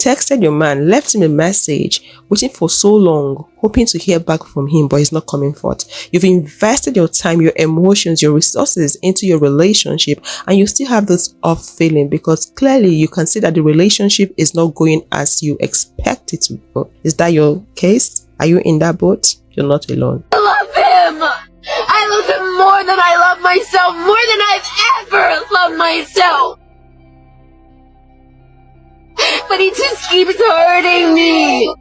texted your man, left him a message, waiting for so long, hoping to hear back from him, but he's not coming forth. You've invested your time, your emotions, your resources into your relationship, and you still have this off feeling because clearly you can see that the relationship is not going as you expect it to go. Is that your case? Are you in that boat? You're not alone. I love him! I love him more than I love myself, more than I've ever loved myself! But he just keeps hurting me.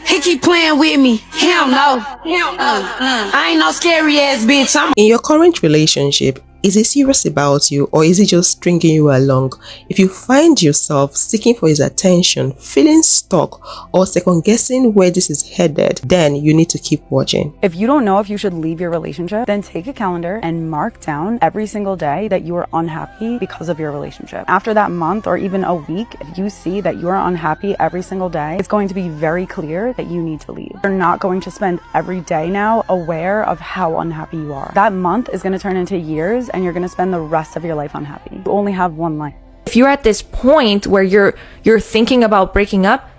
He keep playing with me. Hell no. I ain't no scary ass bitch. In your current relationship, is he serious about you or is he just stringing you along? If you find yourself seeking for his attention, feeling stuck or second guessing where this is headed, then you need to keep watching. If you don't know if you should leave your relationship, then take a calendar and mark down every single day that you are unhappy because of your relationship. After that month or even a week, if you see that you are unhappy every single day, it's going to be very clear that you need to leave. You're not going to spend every day now aware of how unhappy you are. That month is going to turn into years and you're going to spend the rest of your life unhappy. You only have one life. If you're at this point where you're thinking about breaking up,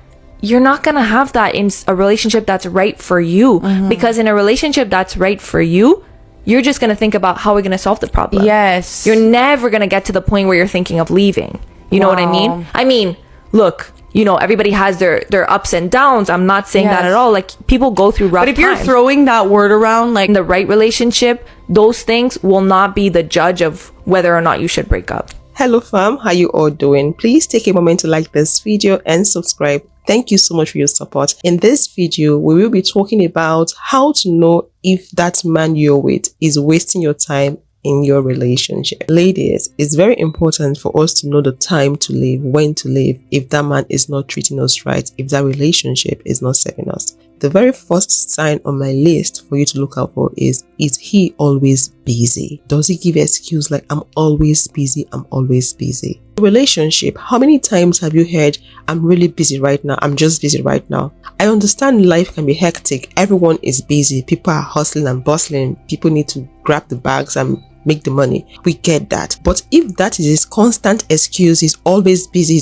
you're not going to have that in a relationship that's right for you. Because in a relationship that's right for you, you're just going to think about how we're going to solve the problem. Yes. You're never going to get to the point where you're thinking of leaving. You know what I mean? I mean, look, you know, everybody has their ups and downs. I'm not saying that at all. Like, people go through rough times. But if you're throwing that word around, like, in the right relationship, those things will not be the judge of whether or not you should break up. Hello fam, how you all doing? Please take a moment to like this video and subscribe. Thank you so much for your support. In this video, we will be talking about how to know if that man you're with is wasting your time in your relationship. Ladies, it's very important for us to know the time to leave, when to leave, if that man is not treating us right, if that relationship is not serving us. The very first sign on my list for you to look out for is he always busy? Does he give excuse like, I'm always busy, I'm always busy? Relationship, how many times have you heard, I'm really busy right now, I'm just busy right now? I understand life can be hectic, everyone is busy, people are hustling and bustling, people need to grab the bags and make the money. We get that. But if that is his constant excuse, he's always busy,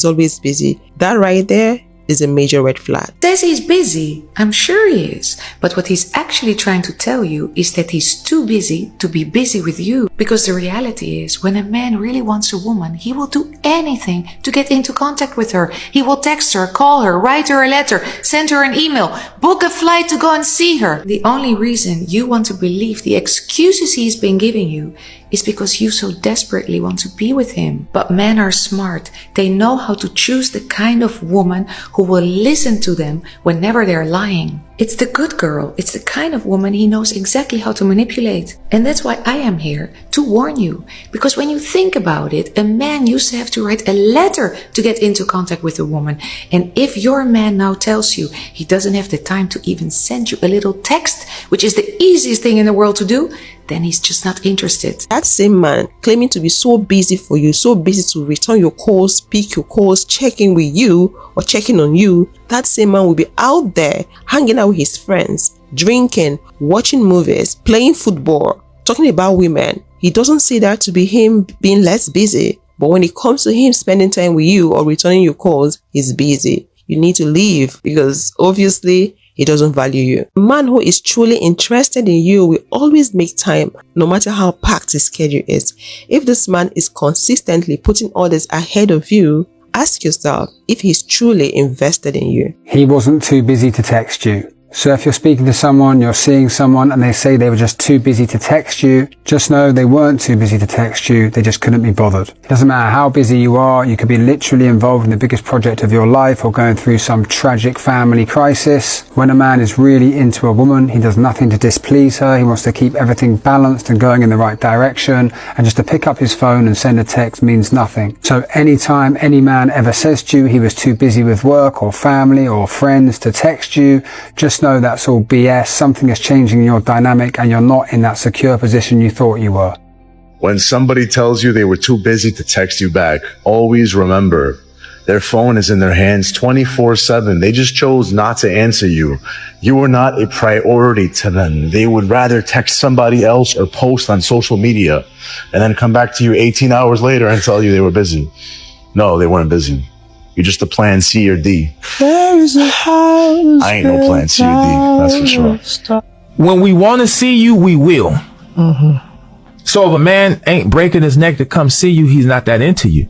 that right there is a major red flag. Says he's busy. I'm sure he is. But what he's actually trying to tell you is that he's too busy to be busy with you. Because the reality is, when a man really wants a woman, he will do anything to get into contact with her. He will text her, call her, write her a letter, send her an email, book a flight to go and see her. The only reason you want to believe the excuses he's been giving you is because you so desperately want to be with him. But men are smart. They know how to choose the kind of woman who will listen to them whenever they're lying. It's the good girl. It's the kind of woman he knows exactly how to manipulate. And that's why I am here, to warn you. Because when you think about it, a man used to have to write a letter to get into contact with a woman. And if your man now tells you he doesn't have the time to even send you a little text, which is the easiest thing in the world to do, then he's just not interested. That same man claiming to be so busy for you, so busy to return your calls, pick your calls, checking with you or checking on you, that same man will be out there hanging out with his friends, drinking, watching movies, playing football, talking about women. He doesn't see that to be him being less busy. But when it comes to him spending time with you or returning your calls, he's busy. You need to leave because obviously he doesn't value you. A man who is truly interested in you will always make time, no matter how packed his schedule is. If this man is consistently putting others ahead of you, ask yourself if he's truly invested in you. He wasn't too busy to text you. So if you're speaking to someone, you're seeing someone and they say they were just too busy to text you, just know they weren't too busy to text you, they just couldn't be bothered. It doesn't matter how busy you are, you could be literally involved in the biggest project of your life or going through some tragic family crisis. When a man is really into a woman, he does nothing to displease her, he wants to keep everything balanced and going in the right direction, and just to pick up his phone and send a text means nothing. So anytime any man ever says to you he was too busy with work or family or friends to text you, just know that's all BS. Something is changing in your dynamic and you're not in that secure position you thought you were. When somebody tells you they were too busy to text you back, always remember, their phone is in their hands 24/7. They just chose not to answer you. You were not a priority to them. They would rather text somebody else or post on social media and then come back to you 18 hours later and tell you they were busy. No, they weren't busy. You're just a plan C or D. There is a house. I ain't no plan C or D, that's for sure. When we want to see you, we will. So if a man ain't breaking his neck to come see you, he's not that into you.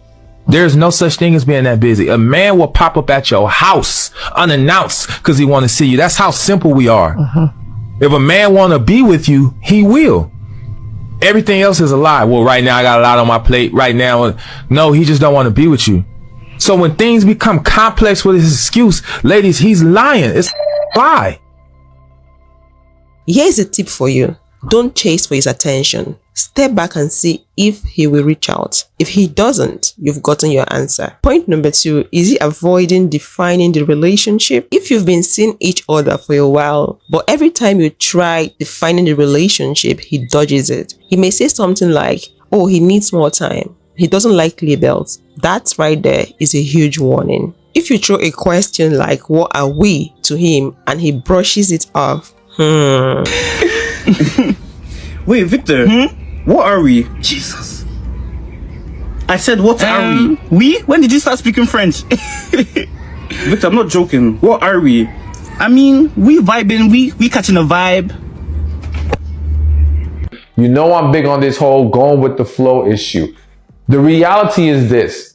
There's no such thing as being that busy. A man will pop up at your house unannounced because he want to see you. That's how simple we are. If a man want to be with you, he will. Everything else is a lie. Well, right now I got a lot on my plate. Right now, no, he just don't want to be with you. So when things become complex with his excuse, ladies, he's lying. It's a lie. Here's a tip for you. Don't chase for his attention. Step back and see if he will reach out. If he doesn't, you've gotten your answer. Point number 2, is he avoiding defining the relationship? If you've been seeing each other for a while, but every time you try defining the relationship, he dodges it. He may say something like, oh, he needs more time. He doesn't like labels. That right there is a huge warning. If you throw a question like, what are we, to him, and he brushes it off, Wait, Victor, what are we? Jesus. I said, what are we? We? When did you start speaking French? Victor, I'm not joking. What are we? I mean, we vibing, we catching a vibe. You know I'm big on this whole going with the flow issue. The reality is this.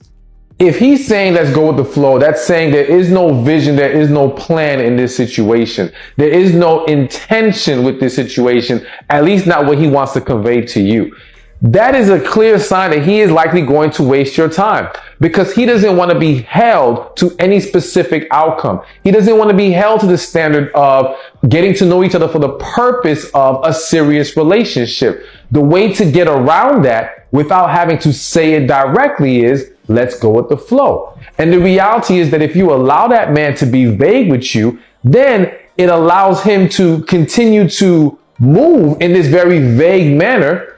If he's saying let's go with the flow, that's saying there is no vision, there is no plan in this situation. There is no intention with this situation, at least not what he wants to convey to you. That is a clear sign that he is likely going to waste your time because he doesn't want to be held to any specific outcome. He doesn't want to be held to the standard of getting to know each other for the purpose of a serious relationship. The way to get around that without having to say it directly is, let's go with the flow. And the reality is that if you allow that man to be vague with you, then it allows him to continue to move in this very vague manner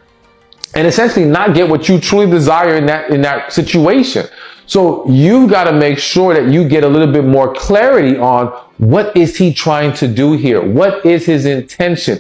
and essentially not get what you truly desire in that situation. So you got to make sure that you get a little bit more clarity on what is he trying to do here? What is his intention?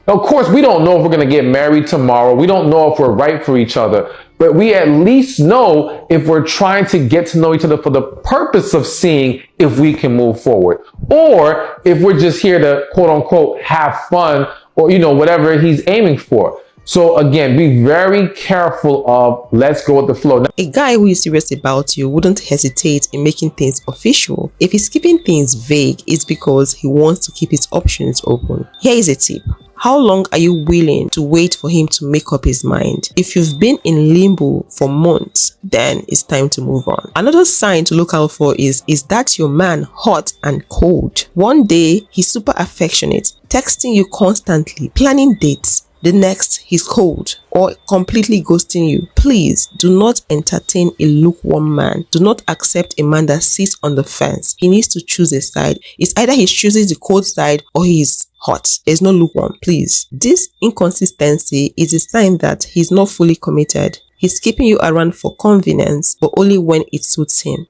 Of course, we don't know if we're going to get married tomorrow. We don't know if we're right for each other, but we at least know if we're trying to get to know each other for the purpose of seeing if we can move forward, or if we're just here to quote unquote have fun, or, you know, whatever he's aiming for. So again, be very careful of let's go with the flow. A guy who is serious about you wouldn't hesitate in making things official. If he's keeping things vague, it's because he wants to keep his options open. Here is a tip. How long are you willing to wait for him to make up his mind? If you've been in limbo for months, then it's time to move on. Another sign to look out for is that your man hot and cold? One day, he's super affectionate, texting you constantly, planning dates. The next, he's cold or completely ghosting you. Please do not entertain a lukewarm man. Do not accept a man that sits on the fence. He needs to choose a side. It's either he chooses the cold side or he's hot. There's no lukewarm, please. This inconsistency is a sign that he's not fully committed. He's keeping you around for convenience, but only when it suits him.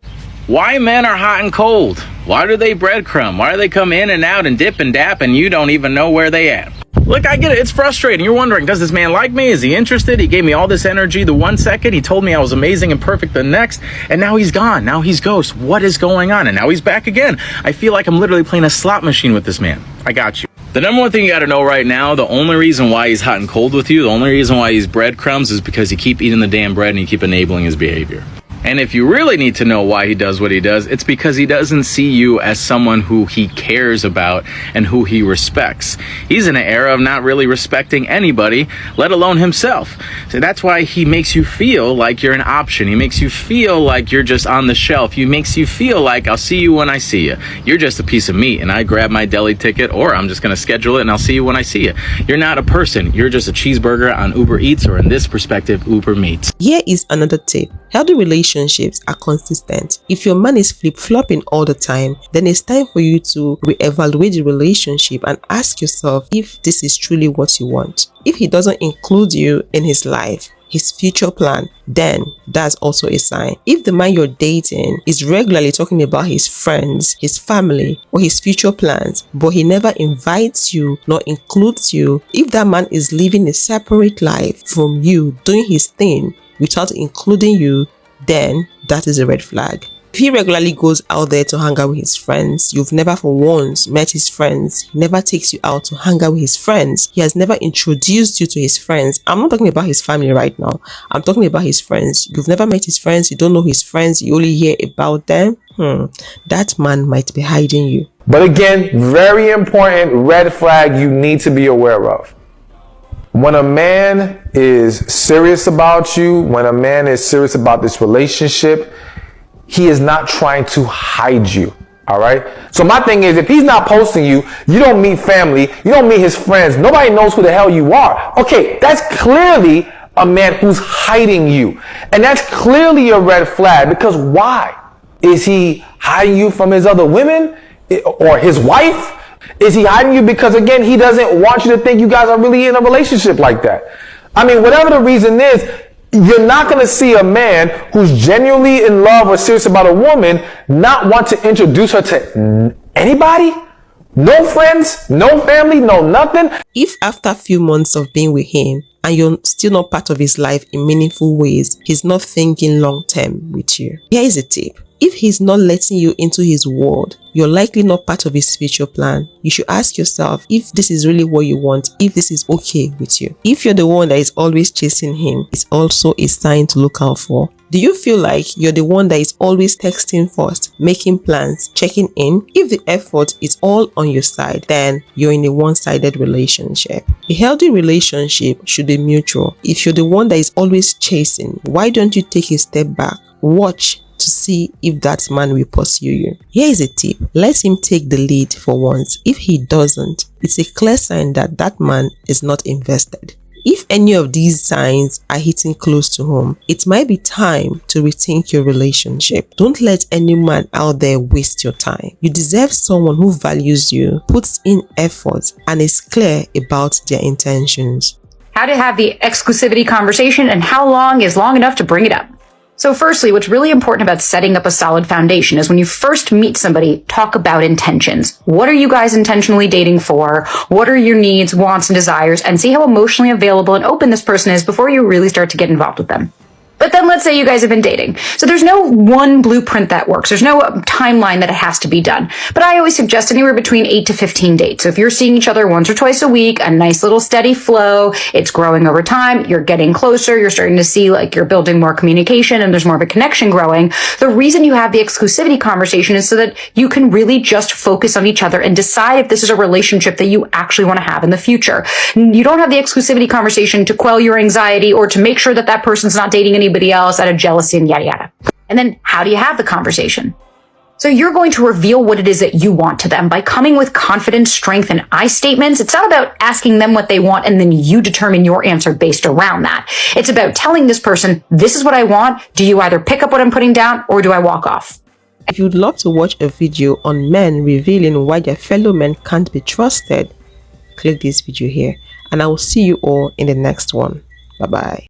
Why men are hot and cold? Why do they breadcrumb? Why do they come in and out and dip and dap and you don't even know where they at? Look, I get it. It's frustrating. You're wondering, does this man like me? Is he interested? He gave me all this energy the 1 second. He told me I was amazing and perfect the next. And now he's gone. Now he's ghost. What is going on? And now he's back again. I feel like I'm literally playing a slot machine with this man. I got you. The number one thing you got to know right now, the only reason why he's hot and cold with you, the only reason why he's breadcrumbs is because you keep eating the damn bread and you keep enabling his behavior. And if you really need to know why he does what he does, it's because he doesn't see you as someone who he cares about and who he respects. He's in an era of not really respecting anybody, let alone himself. So that's why he makes you feel like you're an option. He makes you feel like you're just on the shelf. He makes you feel like I'll see you when I see you. You're just a piece of meat and I grab my deli ticket, or I'm just going to schedule it and I'll see you when I see you. You're not a person. You're just a cheeseburger on Uber Eats, or in this perspective, Uber Meats. Here is another tip. Healthy relationships are consistent. If your man is flip-flopping all the time, then it's time for you to reevaluate the relationship and ask yourself if this is truly what you want. If he doesn't include you in his life, his future plan, then that's also a sign. If the man you're dating is regularly talking about his friends, his family, or his future plans, but he never invites you nor includes you, if that man is living a separate life from you, doing his thing without including you, then that is a red flag. If he regularly goes out there to hang out with his friends, you've never for once met his friends, he never takes you out to hang out with his friends, he has never introduced you to his friends. I'm not talking about his family right now. I'm talking about his friends. You've never met his friends, you don't know his friends, you only hear about them. That man might be hiding you. But again, very important red flag you need to be aware of. When a man is serious about you, when a man is serious about this relationship, he is not trying to hide you. All right. So my thing is, if he's not posting you, you don't meet family, you don't meet his friends, nobody knows who the hell you are. Okay, that's clearly a man who's hiding you. And that's clearly a red flag, because why? Is he hiding you from his other women or his wife? Is he hiding you because, again, he doesn't want you to think you guys are really in a relationship like that? I mean, whatever the reason is, you're not going to see a man who's genuinely in love or serious about a woman not want to introduce her to anybody? No friends, no family, no nothing. If after a few months of being with him and you're still not part of his life in meaningful ways, he's not thinking long term with you, here is a tip. If he's not letting you into his world, you're likely not part of his future plan. You should ask yourself if this is really what you want, if this is okay with you. If you're the one that is always chasing him, it's also a sign to look out for. Do you feel like you're the one that is always texting first, making plans, checking in? If the effort is all on your side, then you're in a one-sided relationship. A healthy relationship should be mutual. If you're the one that is always chasing, why don't you take a step back? Watch to see if that man will pursue you. Here is a tip. Let him take the lead for once. If he doesn't, it's a clear sign that that man is not invested. If any of these signs are hitting close to home, it might be time to rethink your relationship. Don't let any man out there waste your time. You deserve someone who values you, puts in effort, and is clear about their intentions. How to have the exclusivity conversation and how long is long enough to bring it up. So firstly, what's really important about setting up a solid foundation is when you first meet somebody, talk about intentions. What are you guys intentionally dating for? What are your needs, wants, and desires? And see how emotionally available and open this person is before you really start to get involved with them. But then let's say you guys have been dating. So there's no one blueprint that works. There's no timeline that it has to be done. But I always suggest anywhere between 8 to 15 dates. So if you're seeing each other once or twice a week, a nice little steady flow, it's growing over time, you're getting closer, you're starting to see like you're building more communication and there's more of a connection growing. The reason you have the exclusivity conversation is so that you can really just focus on each other and decide if this is a relationship that you actually want to have in the future. You don't have the exclusivity conversation to quell your anxiety or to make sure that that person's not dating anybody else out of jealousy and yada yada. And then how do you have the conversation? So you're going to reveal what it is that you want to them by coming with confidence, strength, and I statements. It's not about asking them what they want and then you determine your answer based around that. It's about telling this person, this is what I want. Do you either pick up what I'm putting down or do I walk off? If you'd love to watch a video on men revealing why their fellow men can't be trusted, click this video here and I will see you all in the next one. Bye-bye.